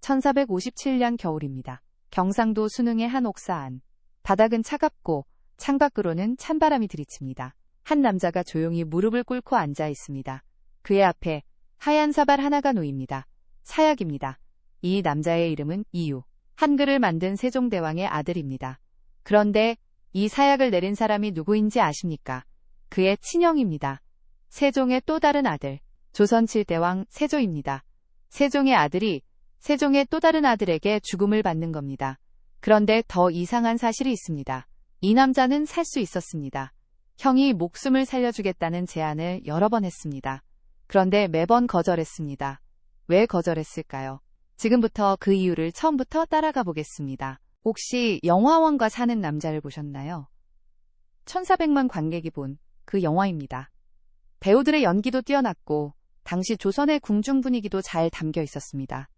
1457년 겨울입니다. 경상도 순흥의 한 옥사 안. 바닥은 차갑고 창밖으로는 찬바람이 들이칩니다. 한 남자가 조용히 무릎을 꿇고 앉아 있습니다. 그의 앞에 하얀 사발 하나가 놓입니다. 사약입니다. 이 남자의 이름은 이유. 한글을 만든 세종대왕의 아들입니다. 그런데 이 사약을 내린 사람이 누구인지 아십니까? 그의 친형입니다. 세종의 또 다른 아들, 조선 7대왕 세조입니다. 세종의 아들이 세종의 또 다른 아들에게 죽음을 받는 겁니다. 그런데 더 이상한 사실이 있습니다. 이 남자는 살 수 있었습니다. 형이 목숨을 살려주겠다는 제안을 여러 번 했습니다. 그런데 매번 거절했습니다. 왜 거절했을까요? 지금부터 그 이유를 처음부터 따라가 보겠습니다. 혹시 영화원과 사는 남자를 보셨나요? 1400만 관객이 본 그 영화입니다. 배우들의 연기도 뛰어났고 당시 조선의 궁중 분위기도 잘 담겨 있었습니다.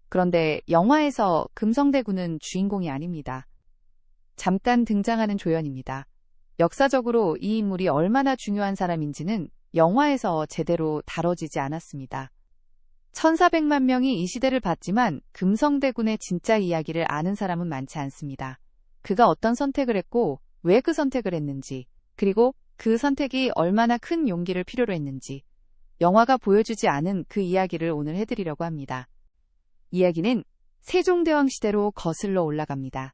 그런데 영화에서 금성대군은 주인공이 아닙니다. 잠깐 등장하는 조연입니다. 역사적으로 이 인물이 얼마나 중요한 사람인지는 영화에서 제대로 다뤄지지 않았습니다. 1400만 명이 이 시대를 봤지만 금성대군의 진짜 이야기를 아는 사람은 많지 않습니다. 그가 어떤 선택을 했고 왜 그 선택을 했는지, 그리고 그 선택이 얼마나 큰 용기를 필요로 했는지 영화가 보여주지 않은 그 이야기를 오늘 해드리려고 합니다. 이야기는 세종대왕 시대로 거슬러 올라갑니다.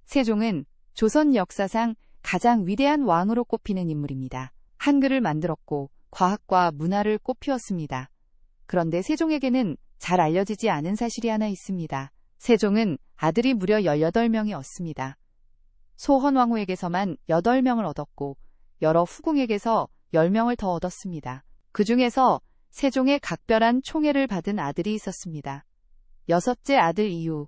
세종은 조선 역사상 가장 위대한 왕으로 꼽히는 인물입니다. 한글을 만들었고 과학과 문화를 꽃피웠습니다. 그런데 세종에게는 잘 알려지지 않은 사실이 하나 있습니다. 세종은 아들이 무려 18명이었습니다. 소헌왕후에게서만 8명을 얻었고 여러 후궁에게서 10명을 더 얻었습니다. 그 중에서 세종의 각별한 총애를 받은 아들이 있었습니다. 여섯째 아들 이유,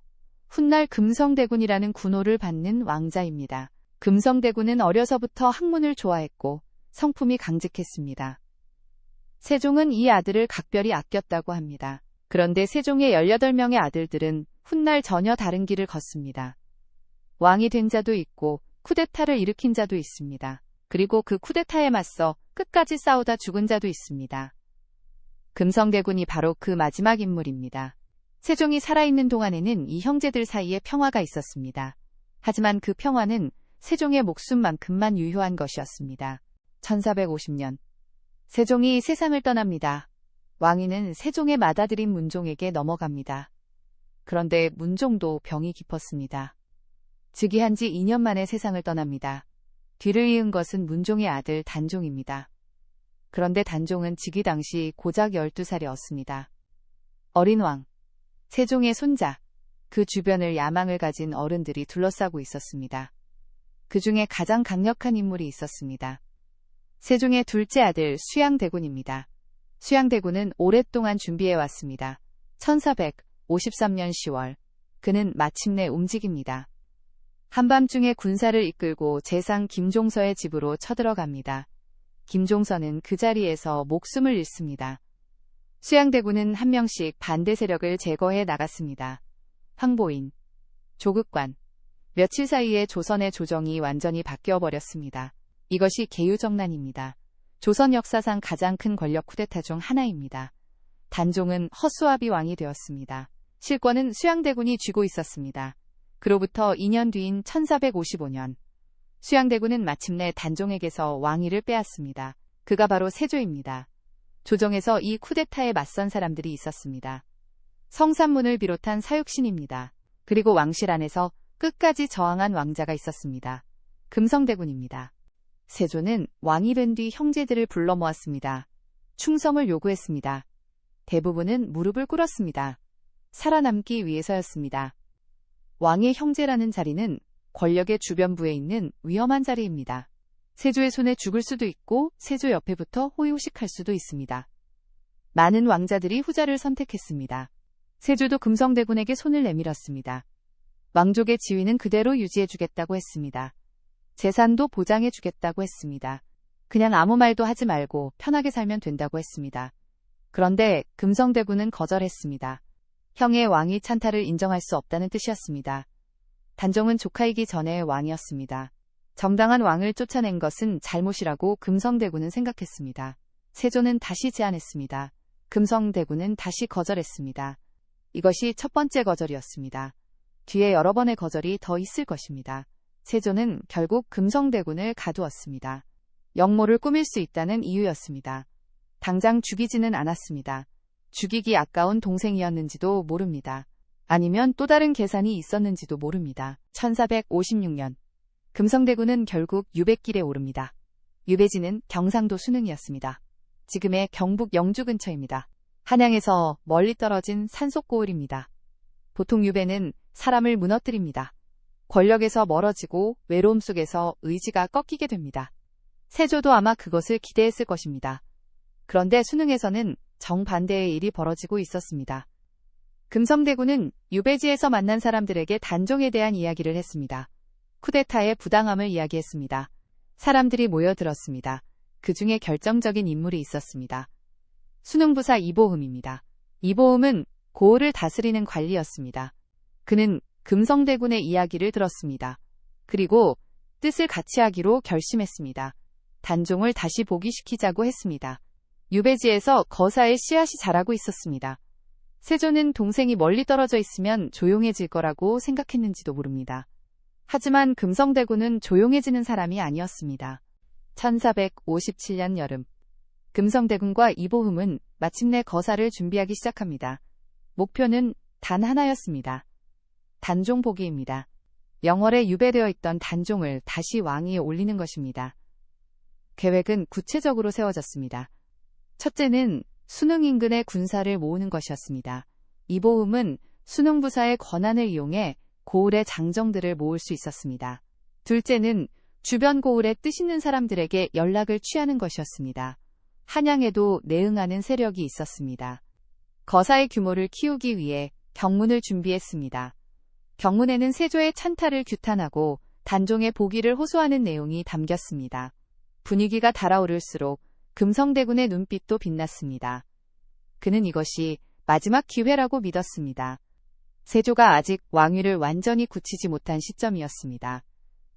훗날 금성대군이라는 군호를 받는 왕자입니다. 금성대군은 어려서부터 학문을 좋아했고 성품이 강직했습니다. 세종은 이 아들을 각별히 아꼈다고 합니다. 그런데 세종의 18명의 아들들은 훗날 전혀 다른 길을 걷습니다. 왕이 된 자도 있고 쿠데타를 일으킨 자도 있습니다. 그리고 그 쿠데타에 맞서 끝까지 싸우다 죽은 자도 있습니다. 금성대군이 바로 그 마지막 인물입니다. 세종이 살아있는 동안에는 이 형제들 사이에 평화가 있었습니다. 하지만 그 평화는 세종의 목숨만큼만 유효한 것이었습니다. 1450년 세종이 세상을 떠납니다. 왕위는 세종의 맏아들인 문종에게 넘어갑니다. 그런데 문종도 병이 깊었습니다. 즉위한 지 2년 만에 세상을 떠납니다. 뒤를 이은 것은 문종의 아들 단종입니다. 그런데 단종은 즉위 당시 고작 12살이었습니다. 어린 왕, 세종의 손자, 그 주변을 야망을 가진 어른들이 둘러싸고 있었습니다. 그 중에 가장 강력한 인물이 있었습니다. 세종의 둘째 아들 수양대군입니다. 수양대군은 오랫동안 준비해왔습니다. 1453년 10월, 그는 마침내 움직입니다. 한밤중에 군사를 이끌고 재상 김종서의 집으로 쳐들어갑니다. 김종서는 그 자리에서 목숨을 잃습니다. 수양대군은 한 명씩 반대 세력을 제거해 나갔습니다. 황보인, 조극관, 며칠 사이에 조선의 조정이 완전히 바뀌어버렸습니다. 이것이 계유정난입니다. 조선 역사상 가장 큰 권력 쿠데타 중 하나입니다. 단종은 허수아비 왕이 되었습니다. 실권은 수양대군이 쥐고 있었습니다. 그로부터 2년 뒤인 1455년, 수양대군은 마침내 단종에게서 왕위를 빼앗습니다. 그가 바로 세조입니다. 조정에서 이 쿠데타에 맞선 사람들이 있었습니다. 성산문을 비롯한 사육신입니다. 그리고 왕실 안에서 끝까지 저항한 왕자가 있었습니다. 금성대군입니다. 세조는 왕이 된 뒤 형제들을 불러 모았습니다. 충성을 요구했습니다. 대부분은 무릎을 꿇었습니다. 살아남기 위해서였습니다. 왕의 형제라는 자리는 권력의 주변부에 있는 위험한 자리입니다. 세조의 손에 죽을 수도 있고 세조 옆에 붙어 호의호식할 수도 있습니다. 많은 왕자들이 후자를 선택했습니다. 세조도 금성대군에게 손을 내밀었습니다. 왕족의 지위는 그대로 유지해주겠다고 했습니다. 재산도 보장해주겠다고 했습니다. 그냥 아무 말도 하지 말고 편하게 살면 된다고 했습니다. 그런데 금성대군은 거절했습니다. 형의 왕위 찬탈을 인정할 수 없다는 뜻이었습니다. 단종은 조카이기 전에 왕이었습니다. 정당한 왕을 쫓아낸 것은 잘못이라고 금성대군은 생각했습니다. 세조는 다시 제안했습니다. 금성대군은 다시 거절했습니다. 이것이 첫 번째 거절이었습니다. 뒤에 여러 번의 거절이 더 있을 것입니다. 세조는 결국 금성대군을 가두었습니다. 역모를 꾸밀 수 있다는 이유였습니다. 당장 죽이지는 않았습니다. 죽이기 아까운 동생이었는지도 모릅니다. 아니면 또 다른 계산이 있었는지도 모릅니다. 1456년 금성대군은 결국 유배길에 오릅니다. 유배지는 경상도 순흥이었습니다. 지금의 경북 영주 근처입니다. 한양에서 멀리 떨어진 산속고을입니다. 보통 유배는 사람을 무너뜨립니다. 권력에서 멀어지고 외로움 속에서 의지가 꺾이게 됩니다. 세조도 아마 그것을 기대했을 것입니다. 그런데 순흥에서는 정반대의 일이 벌어지고 있었습니다. 금성대군은 유배지에서 만난 사람들에게 단종에 대한 이야기를 했습니다. 쿠데타의 부당함을 이야기했습니다. 사람들이 모여들었습니다. 그 중에 결정적인 인물이 있었습니다. 순흥부사 이보흠입니다. 이보흠은 고을을 다스리는 관리였습니다. 그는 금성대군의 이야기를 들었습니다. 그리고 뜻을 같이 하기로 결심했습니다. 단종을 다시 복위시키자고 했습니다. 유배지에서 거사의 씨앗이 자라고 있었습니다. 세조는 동생이 멀리 떨어져 있으면 조용해질 거라고 생각했는지도 모릅니다. 하지만 금성대군은 조용해지는 사람이 아니었습니다. 1457년 여름 금성대군과 이보흠은 마침내 거사를 준비하기 시작합니다. 목표는 단 하나였습니다. 단종 복위입니다. 영월에 유배되어 있던 단종을 다시 왕위에 올리는 것입니다. 계획은 구체적으로 세워졌습니다. 첫째는 순흥 인근의 군사를 모으는 것이었습니다. 이보흠은 순흥부사의 권한을 이용해 고을의 장정들을 모을 수 있었습니다. 둘째는 주변 고을에 뜻있는 사람들에게 연락을 취하는 것이었습니다. 한양에도 내응하는 세력이 있었습니다. 거사의 규모를 키우기 위해 경문을 준비했습니다. 경문에는 세조의 찬탈을 규탄하고 단종의 복위를 호소하는 내용이 담겼습니다. 분위기가 달아오를수록 금성대군의 눈빛도 빛났습니다. 그는 이것이 마지막 기회라고 믿었습니다. 세조가 아직 왕위를 완전히 굳히지 못한 시점이었습니다.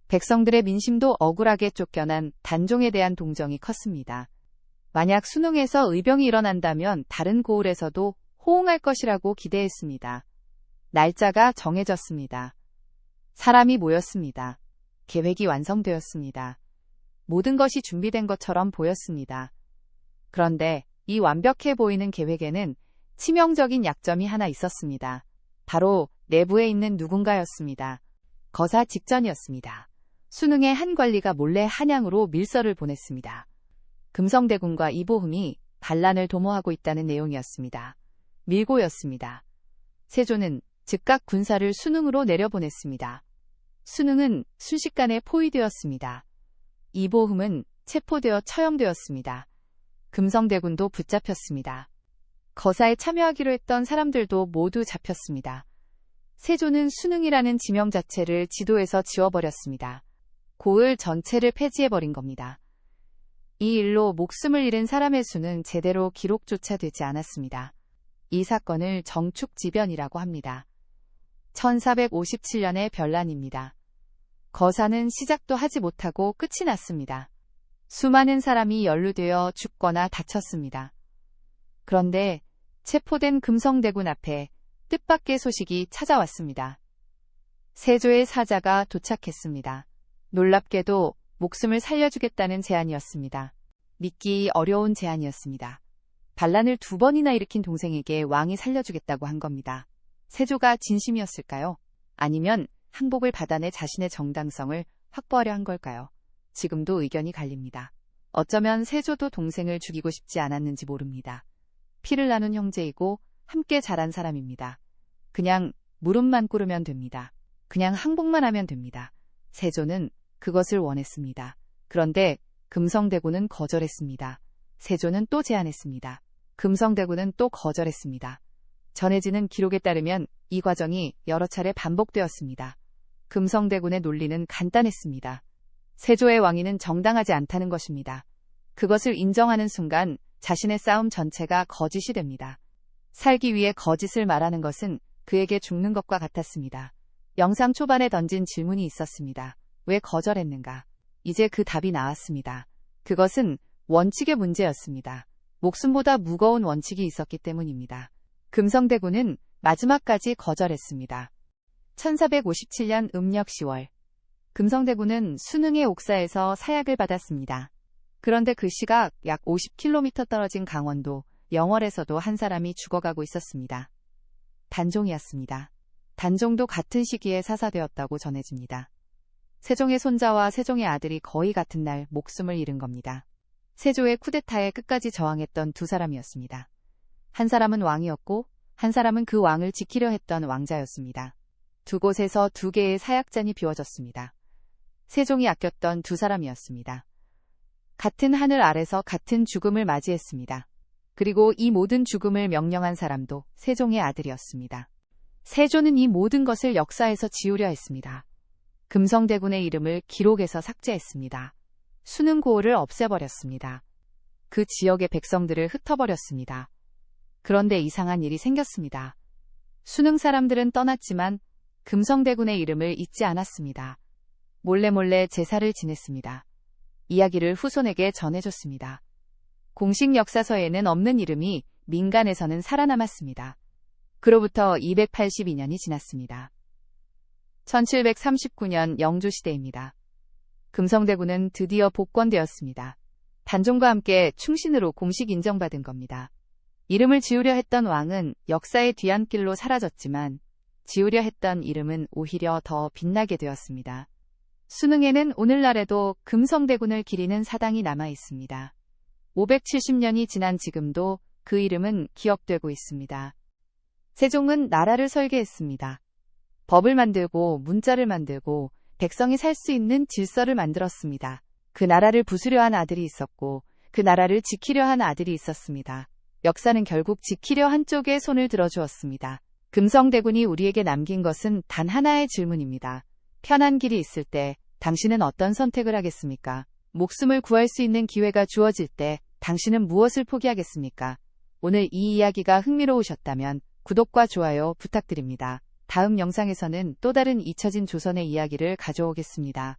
백성들의 민심도 억울하게 쫓겨난 단종에 대한 동정이 컸습니다. 만약 순흥에서 의병이 일어난다면 다른 고을에서도 호응할 것이라고 기대했습니다. 날짜가 정해졌습니다. 사람이 모였습니다. 계획이 완성되었습니다. 모든 것이 준비된 것처럼 보였습니다. 그런데 이 완벽해 보이는 계획에는 치명적인 약점이 하나 있었습니다. 바로 내부에 있는 누군가였습니다. 거사 직전이었습니다. 순흥의 한 관리가 몰래 한양으로 밀서를 보냈습니다. 금성대군과 이보흠이 반란을 도모하고 있다는 내용이었습니다. 밀고였습니다. 세조는 즉각 군사를 순흥으로 내려보냈습니다. 순흥은 순식간에 포위되었습니다. 이보흠은 체포되어 처형되었습니다. 금성대군도 붙잡혔습니다. 거사에 참여하기로 했던 사람들도 모두 잡혔습니다. 세조는 순흥이라는 지명 자체를 지도에서 지워버렸습니다. 고을 전체를 폐지해버린 겁니다. 이 일로 목숨을 잃은 사람의 수는 제대로 기록조차 되지 않았습니다. 이 사건을 정축지변이라고 합니다. 1457년의 변란입니다. 거사는 시작도 하지 못하고 끝이 났습니다. 수많은 사람이 연루되어 죽거나 다쳤습니다. 그런데 체포된 금성대군 앞에 뜻밖의 소식이 찾아왔습니다. 세조의 사자가 도착했습니다. 놀랍게도 목숨을 살려주겠다는 제안이었습니다. 믿기 어려운 제안이었습니다. 반란을 2번이나 일으킨 동생에게 왕이 살려주겠다고 한 겁니다. 세조가 진심이었을까요? 아니면 항복을 받아내 자신의 정당성을 확보하려 한 걸까요? 지금도 의견이 갈립니다. 어쩌면 세조도 동생을 죽이고 싶지 않았는지 모릅니다. 피를 나눈 형제이고 함께 자란 사람입니다. 그냥 무릎만 꿇으면 됩니다. 그냥 항복만 하면 됩니다. 세조는 그것을 원했습니다. 그런데 금성대군은 거절했습니다. 세조는 또 제안했습니다. 금성대군은 또 거절했습니다. 전해지는 기록에 따르면 이 과정이 여러 차례 반복되었습니다. 금성대군의 논리는 간단했습니다. 세조의 왕위는 정당하지 않다는 것입니다. 그것을 인정하는 순간 자신의 싸움 전체가 거짓이 됩니다. 살기 위해 거짓을 말하는 것은 그에게 죽는 것과 같았습니다. 영상 초반에 던진 질문이 있었습니다. 왜 거절했는가? 이제 그 답이 나왔습니다. 그것은 원칙의 문제였습니다. 목숨보다 무거운 원칙이 있었기 때문입니다. 금성대군은 마지막까지 거절했습니다. 1457년 음력 10월 금성대군은 순흥의 옥사에서 사약을 받았습니다. 그런데 그 시각 약 50km 떨어진 강원도 영월에서도 한 사람이 죽어가고 있었습니다. 단종이었습니다. 단종도 같은 시기에 사사되었다고 전해집니다. 세종의 손자와 세종의 아들이 거의 같은 날 목숨을 잃은 겁니다. 세조의 쿠데타에 끝까지 저항했던 두 사람이었습니다. 한 사람은 왕이었고 한 사람은 그 왕을 지키려 했던 왕자였습니다. 두 곳에서 두 개의 사약잔이 비워졌습니다. 세종이 아꼈던 두 사람이었습니다. 같은 하늘 아래서 같은 죽음을 맞이했습니다. 그리고 이 모든 죽음을 명령한 사람도 세종의 아들이었습니다. 세조는 이 모든 것을 역사에서 지우려 했습니다. 금성대군의 이름을 기록에서 삭제했습니다. 순흥고을을 없애버렸습니다. 그 지역의 백성들을 흩어버렸습니다. 그런데 이상한 일이 생겼습니다. 순흥 사람들은 떠났지만 금성대군의 이름을 잊지 않았습니다. 몰래 제사를 지냈습니다. 이야기를 후손에게 전해줬습니다. 공식 역사서에는 없는 이름이 민간에서는 살아남았습니다. 그로부터 282년이 지났습니다. 1739년 영조시대입니다. 금성대군은 드디어 복권되었습니다. 단종과 함께 충신으로 공식 인정받은 겁니다. 이름을 지우려 했던 왕은 역사의 뒤안길로 사라졌지만 지우려 했던 이름은 오히려 더 빛나게 되었습니다. 순흥에는 오늘날에도 금성대군을 기리는 사당이 남아 있습니다. 570년이 지난 지금도 그 이름은 기억되고 있습니다. 세종은 나라를 설계했습니다. 법을 만들고 문자를 만들고 백성이 살 수 있는 질서를 만들었습니다. 그 나라를 부수려 한 아들이 있었고 그 나라를 지키려 한 아들이 있었습니다. 역사는 결국 지키려 한쪽에 손을 들어주었습니다. 금성대군이 우리에게 남긴 것은 단 하나의 질문입니다. 편한 길이 있을 때 당신은 어떤 선택을 하겠습니까? 목숨을 구할 수 있는 기회가 주어질 때 당신은 무엇을 포기하겠습니까? 오늘 이 이야기가 흥미로우셨다면 구독과 좋아요 부탁드립니다. 다음 영상에서는 또 다른 잊혀진 조선의 이야기를 가져오겠습니다.